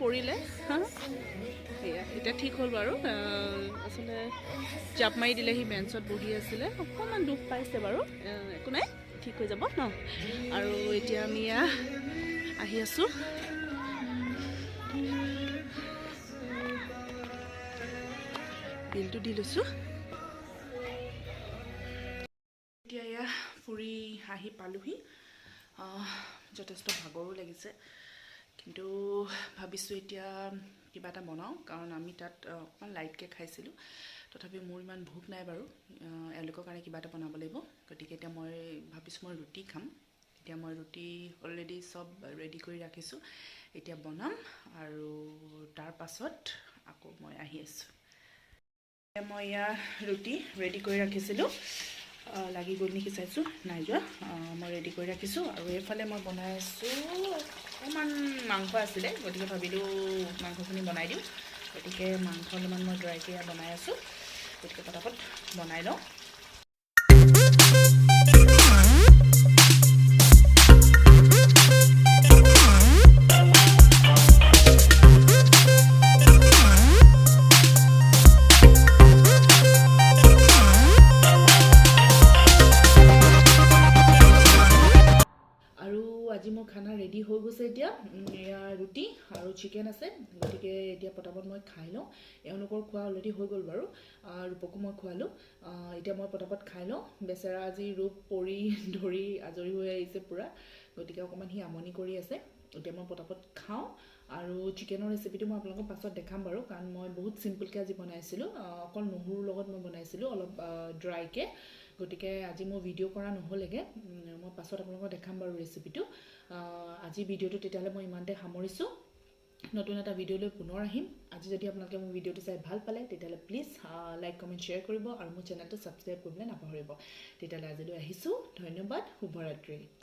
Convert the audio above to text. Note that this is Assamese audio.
পৰিলে এয়া এতিয়া ঠিক হ'ল বাৰু আচলতে জাপ মাৰি দিলে সি বেঞ্চত বহি আছিলে অকণমান দুখ পাইছে বাৰু একো নাই ঠিক হৈ যাব ন আৰু এতিয়া আমি আহি আছোঁ বিলটো দি লৈছোঁ এতিয়া এয়া ফুৰি আহি পালোহি যথেষ্ট ভাগৰো লাগিছে কিন্তু ভাবিছোঁ এতিয়া কিবা এটা বনাওঁ কাৰণ আমি তাত অকণমান লাইটকৈ খাইছিলোঁ তথাপি মোৰ ইমান ভোক নাই বাৰু এওঁলোকৰ কাৰণে কিবা এটা বনাব লাগিব গতিকে এতিয়া মই ভাবিছোঁ মই ৰুটি খাম এতিয়া মই ৰুটি অলৰেডি চব ৰেডি কৰি ৰাখিছোঁ এতিয়া বনাম আৰু তাৰ পাছত আকৌ মই আহি আছোঁ মই ৰুটি ৰেডি কৰি ৰাখিছিলোঁ লাগি গ'ল নেকি চাইছোঁ নাই যোৱা মই ৰেডি কৰি ৰাখিছোঁ আৰু এইফালে মই বনাই আছোঁ অকণমান মাংস আছিলে গতিকে ভাবিলোঁ মাংসখিনি বনাই দিওঁ গতিকে মাংস অলপমান মই ড্ৰাইকৈ বনাই আছোঁ গতিকে পটাপট বনাই লওঁ আজি মোৰ খানা ৰেডি হৈ গৈছে এতিয়া এয়া ৰুটি আৰু চিকেন আছে গতিকে এতিয়া পটাপট মই খাই লওঁ এওঁলোকৰ খোৱা অলৰেডি হৈ গ'ল বাৰু ৰূপকো মই খোৱালোঁ এতিয়া মই পটাপট খাই লওঁ বেচেৰা আজি ৰূপ পৰি ধৰি আজৰি হৈ আহিছে পূৰা গতিকে অকণমান সি আমনি কৰি আছে এতিয়া মই পটাপট খাওঁ আৰু চিকেনৰ ৰেচিপিটো মই আপোনালোকক পাছত দেখাম বাৰু কাৰণ মই বহুত চিম্পলকৈ আজি বনাইছিলোঁ অকল নহৰুৰ লগত মই বনাইছিলোঁ অলপ ড্ৰাইকৈ গতিকে আজি মই ভিডিঅ' কৰা নহ'লেগৈ মই পাছত আপোনালোকক দেখাম বাৰু ৰেচিপিটো আজি ভিডিঅ'টো তেতিয়াহ'লে মই ইমানতে সামৰিছোঁ নতুন এটা ভিডিঅ' লৈ পুনৰ আহিম আজি যদি আপোনালোকে মোৰ ভিডিঅ'টো চাই ভাল পালে তেতিয়াহ'লে প্লিজ লাইক কমেণ্ট শ্বেয়াৰ কৰিব আৰু মোৰ চেনেলটো ছাবস্ক্ৰাইব কৰিবলৈ নাপাহৰিব তেতিয়াহ'লে আজিলৈ আহিছোঁ ধন্যবাদ শুভৰাত্ৰি